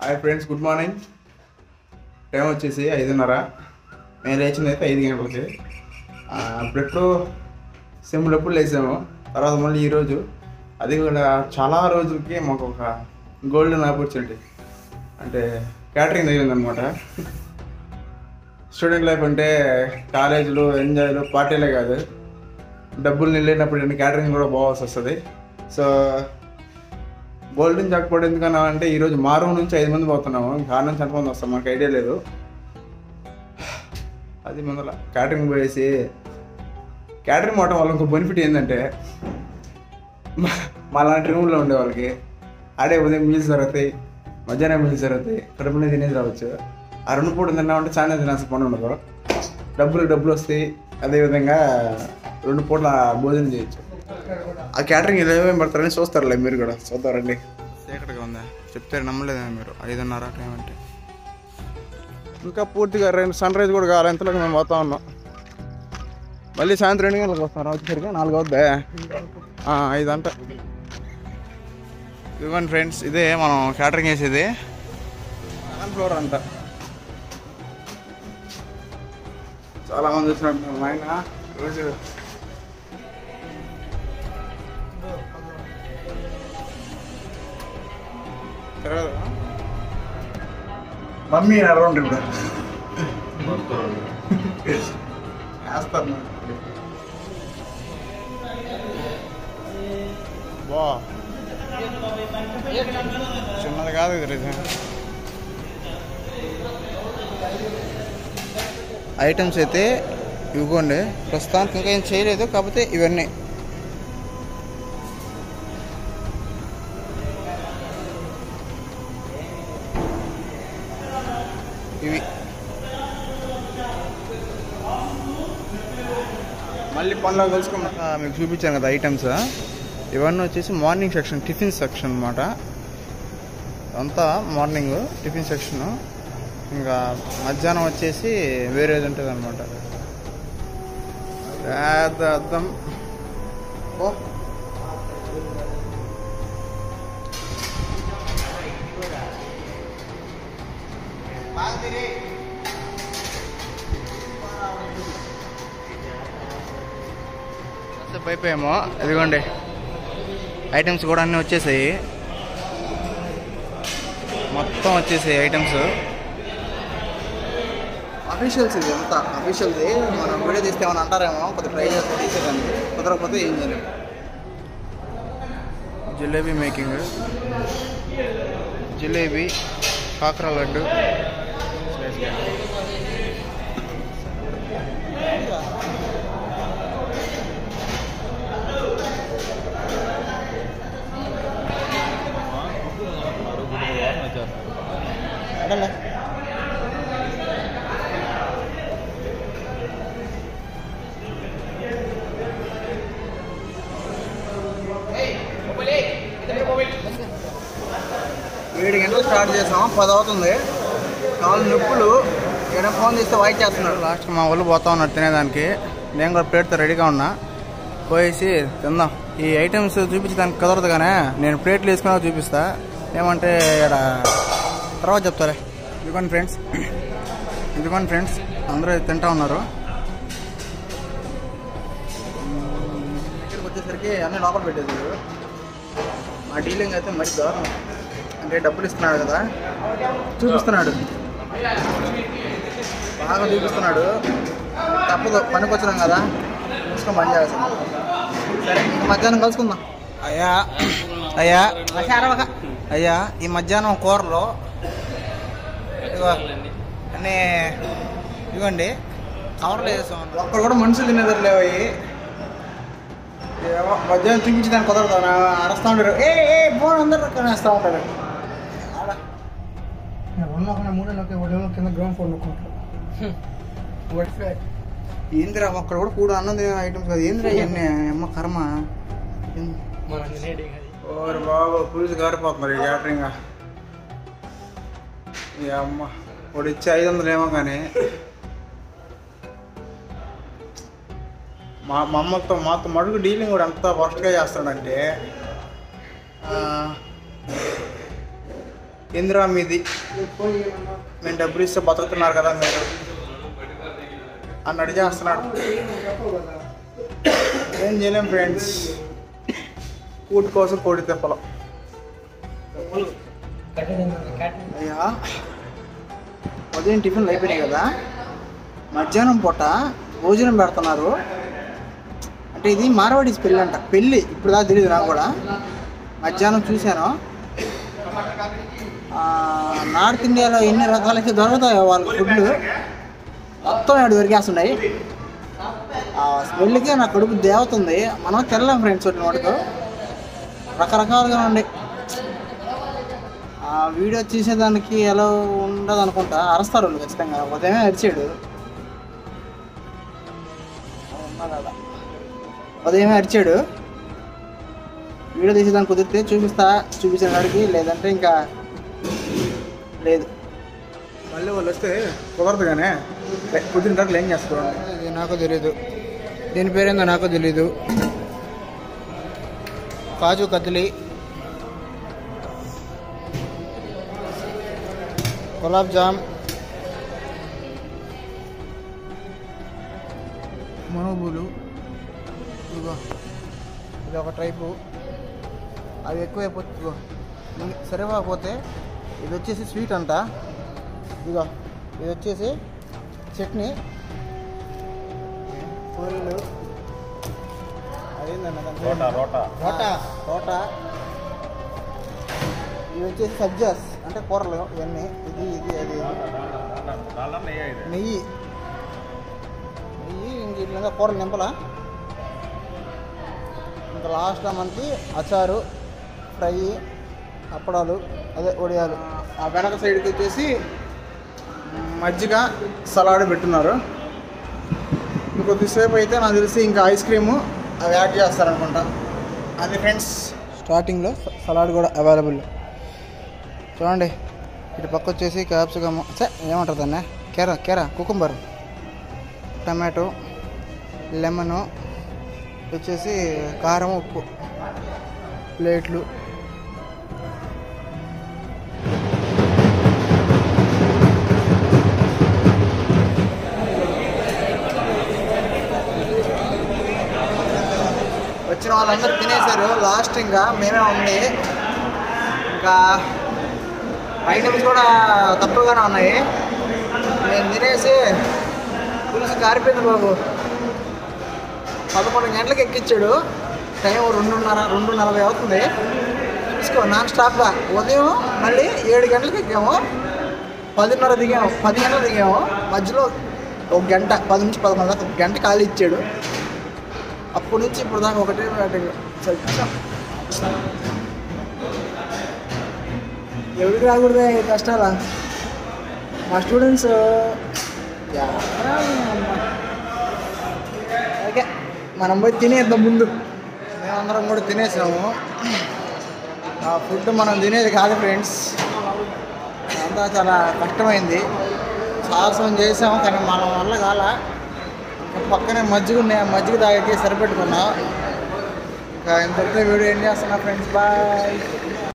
Hi friends, good morning. Time వచ్చేసి 5:30. మేము లేచింది అయితే 5 గంటలకి. అప్పుడెప్పుడు సింపుల్ ఎప్పుడు లేసాము. తర్వాత మళ్ళీ ఈరోజు అది కూడా చాలా రోజులకి మాకు ఒక గోల్డెన్ ఆపర్చునిటీ అంటే క్యాటరింగ్ తగిలిందనమాట. స్టూడెంట్ లైఫ్ అంటే కాలేజీలు, ఎంజాయ్లు, పార్టీలే కాదు, డబ్బులు నిలైనప్పుడు క్యాటరింగ్ కూడా పోవాల్సి వస్తుంది. సో గోల్డెన్ జాక్పాట్ ఎందుకన్నా అంటే ఈరోజు మా రూమ్ నుంచి 5 మంది పోతున్నాము. ఇంకా నుంచి ఎంతమంది వస్తాం మాకు ఐడియా లేదు. అది ముందర క్యాటరింగ్ పోయేసి క్యాటరింగ్ పోవటం వల్ల ఇంకో బెనిఫిట్ ఏంటంటే మా లాంటి రూమ్లో ఉండే వాళ్ళకి ఆడే ఉదయం మీల్స్ జరుగుతాయి, మధ్యాహ్నం మీల్స్ జరుగుతాయి, కడుపునే తినేది రావచ్చు. ఆ 2 పూటలు తిన్నామంటే చాలా తినాల్సిన పని ఉండదు, డబ్బులు వస్తాయి. అదేవిధంగా 2 పూటల భోజనం చేయొచ్చు. ఆ క్యాటరింగ్ ఏమేమి పడతారని చూస్తారులే, మీరు కూడా చూద్దారండి. చీకటిగా ఉందా చెప్తే నమ్మలేదా మీరు? 5:30 టైం అంటే ఇంకా పూర్తిగా సన్ రైజ్ కూడా కావాలి. ఎంతలోకి మేము పోతా ఉన్నాం. మళ్ళీ సాయంత్రం 2 గంటలకు వస్తాం. వచ్చేసరికి 4 అవుద్దా? 5 అంట. ఇదిగోండి ఫ్రెండ్స్, ఇదే మనం క్యాటరింగ్ వేసేది. సెకండ్ ఫ్లోర్ అంట. చాలామంది వచ్చినట్టు మా ఆయన రోజు మమ్మీ అరౌండ్ ఇప్పుడు వేస్తారు. బా చిన్నది కాదు ఇది. ఐటమ్స్ అయితే ఇవ్వండి. ప్రస్తుతానికి ఇంకా ఏం చేయలేదు, కాకపోతే ఇవన్నీ ఇవి. మళ్ళీ పనిలో కలుసుకున్నాక మీకు చూపించాను కదా ఐటమ్స్. ఇవన్నీ వచ్చేసి మార్నింగ్ సెక్షన్, టిఫిన్ సెక్షన్ అనమాట. అంతా మార్నింగ్ టిఫిన్ సెక్షను. ఇంకా మధ్యాహ్నం వచ్చేసి వేరేది ఉంటుంది అనమాట. పెద్ద అద్దం. ఓ అయిపోయామో. ఇదిగోండి ఐటమ్స్ కూడా అన్నీ వచ్చేసాయి. మొత్తం వచ్చేసాయి ఐటమ్స్. అఫీషియల్స్ ఇది అంతా అఫీషియల్ది. మనం వీడియో తీస్తే ఏమైనా అంటారేమో, కొద్దిగా ట్రై చేస్తే తీసేదాన్ని, కుదరకపోతే ఏం చేయలేదు. జిలేబీ మేకింగ్, జిలేబీ, కాకర లడ్డు, ఏడు గంటలు స్టార్ట్ చేసాం, 10 అవుతుంది. కాళ్ళు నొప్పులు. ఏదైనా ఫోన్ చేస్తే వాయిస్ చేస్తున్నాడు. లాస్ట్ మా వాళ్ళు పోతా ఉన్నారు తినేదానికి. నేను కూడా ప్లేట్తో రెడీగా ఉన్నా, పోయేసి తిందాం. ఈ ఐటమ్స్ చూపించడానికి కుదరదు కానీ నేను ప్లేట్లు వేసుకున్నా చూపిస్తా. ఏమంటే ఇక్కడ తర్వాత చెప్తారే. ఇదిగోండి ఫ్రెండ్స్, అందరూ తింటా ఉన్నారు. ఇక్కడికి వచ్చేసరికి అన్నీ లోపల పెట్టేది. మా డీలింగ్ అయితే మరి దారుణం. అంటే డబ్బులు ఇస్తున్నాడు కదా, చూపిస్తున్నాడు, బాగా చూపిస్తున్నాడు. తప్పదు, పనికి వచ్చినాం కదా, చూసుకొని పని చేయాల్సింది. సరే, ఇంక మధ్యాహ్నం కలుసుకుందాం. అయ్యా ఈ మధ్యాహ్నం కూరలో అన్నీ ఇవ్వండి. కవర్లో వేసాం. ఒక్కడు కూడా మనుషులు తినేదారు లేవు. మధ్యాహ్నం చూపించడానికి కుదరదు. అరుస్తూ ఉంటారు, ఏ ఫోన్ అందరూ వేస్తూ ఉంటారు. కింద గ్రౌండ్ ఫోన్ నొక్కుంటారు. ఏందిరా ఒక్కడ కూడా కూడా అన్నం తినే ఐటమ్స్ కదా, ఏందిరా ఇవన్నీ? అమ్మ కర్మ. ఓరు బాబు, పులుసు గారిపోతున్నారు ఈ క్యాటరింగ్. అమ్మ వాడు ఇచ్చే 500 ఏమో కానీ మా అమ్మతో మాతో మడుగు డీలింగ్ కూడా అంత వర్స్ట్గా చేస్తాడంటే ఇందిరా మీది మేము డబ్బులు ఇస్తే బతుకుతున్నారు కదా మీరు అని అడిగేస్తున్నాడు. ఏం చేయలేం ఫ్రెండ్స్, కూటి కోసం కోడి తెప్పలం. అయ్యా ఉదయం టిఫిన్లు అయిపోయినాయి కదా, మధ్యాహ్నం పూట భోజనం పెడుతున్నారు. అంటే ఇది మార్వాడీస్ పెళ్ళి అంట, పెళ్ళి ఇప్పుడు దాకా తెలియదు నాకు కూడా. మధ్యాహ్నం చూశాను. నార్త్ ఇండియాలో ఎన్ని రకాలైతే దొరుకుతాయో వాళ్ళ ఫుడ్లు మొత్తం ఏడు దొరికేస్తున్నాయి. ఆ స్మెల్కే నా కడుపు దేవతుంది. మనం తెల్లాం ఫ్రెండ్స్ వచ్చిన వాటితో రకరకాలుగా ఉండే. ఆ వీడియో తీసేదానికి ఎలా ఉండదు అనుకుంటా, అరుస్తారు వాళ్ళు ఖచ్చితంగా. ఉదయమే అరిచాడు, ఉదయమే అరిచాడు. వీడియో తీసేదానికి కుదిరితే చూపించిన కాడికి, లేదంటే ఇంకా లేదు. మళ్ళీ వాళ్ళు వస్తే కుదరదు కానీ కుదిరిన కాడికి ఏం చేస్తారు ఇది నాకు తెలీదు. దీని పేరేందో నాకు తెలీదు. కాజు కత్లీ, గులాబ్ జామ్, మనుబులు, ఇదిగో ఇది ఒక టైపు. అవి ఎక్కువైపోతుంది, సరిపోతే ఇది వచ్చేసి స్వీట్ అంట. ఇదిగో ఇది వచ్చేసి చట్నీ, పూరీలు, అదేందన్న రోటా. ఇవి వచ్చేసి సజ్జాస్ అంటే కూరలు ఇవన్నీ. ఇది అది నెయ్యి ఇంక ఇట్లా కూరలు నింపలా. ఇంకా లాస్ట్లో మనకి అచారు, ఫ్రై, అప్పడాలు, అదే వడియాలు. ఆ వెనక సైడ్కి వచ్చేసి మజ్జిగ, సలాడ్ పెట్టున్నారు. ఇంకొద్దిసేపు అయితే నాకు తెలిసి ఇంకా ఐస్ క్రీము అవి యాడ్ చేస్తారనుకుంటా. అది ఫ్రెండ్స్, స్టార్టింగ్లో సలాడ్ కూడా అవైలబుల్. చూడండి, ఇటు పక్క వచ్చేసి క్యాప్సికమ్, ఏమంటారు దాన్ని, కేరా కుకుంబర్, టమాటో, లెమను, వచ్చేసి కారం, ఉప్పు, ప్లేట్లు. వచ్చిన వాళ్ళందరూ తినేశారు. లాస్ట్ ఇంకా మేమే ఉంది. ఇంకా ఐటమ్స్ కూడా తక్కువగానే ఉన్నాయి. నేను తినేసి పులుసు కారిపోయింది బాబు. 11 గంటలకు ఎక్కించాడు. టైం 2:40 అవుతుంది. చూసుకో నాన్ స్టాప్గా. ఉదయం మళ్ళీ 7 గంటలకు ఎక్కాము, 10:30 దిగాము, 10 గంటలకు దిగాము. మధ్యలో ఒక గంట, 10 నుంచి 11 దాకా ఒక గంట ఖాళీ ఇచ్చాడు. అప్పటి నుంచి ఇప్పుడు దాకా ఒకటే ఎవరికి రాకూడదే కష్టాలా. మా స్టూడెంట్స్ ఓకే, మనం పోయి తినేద్దాం ముందు. మేమందరం కూడా తినేసాము. ఆ ఫుడ్ మనం తినేది కాదు ఫ్రెండ్స్, అంతా చాలా కష్టమైంది. సాహసం చేసాము కానీ మన వల్ల కాల. పక్కనే మజ్జిగ తాగితే సరిపెట్టుకున్నాం. ఇంకా ఇంతటితో వీడియో ఏం చేస్తున్నా ఫ్రెండ్స్, బాయ్.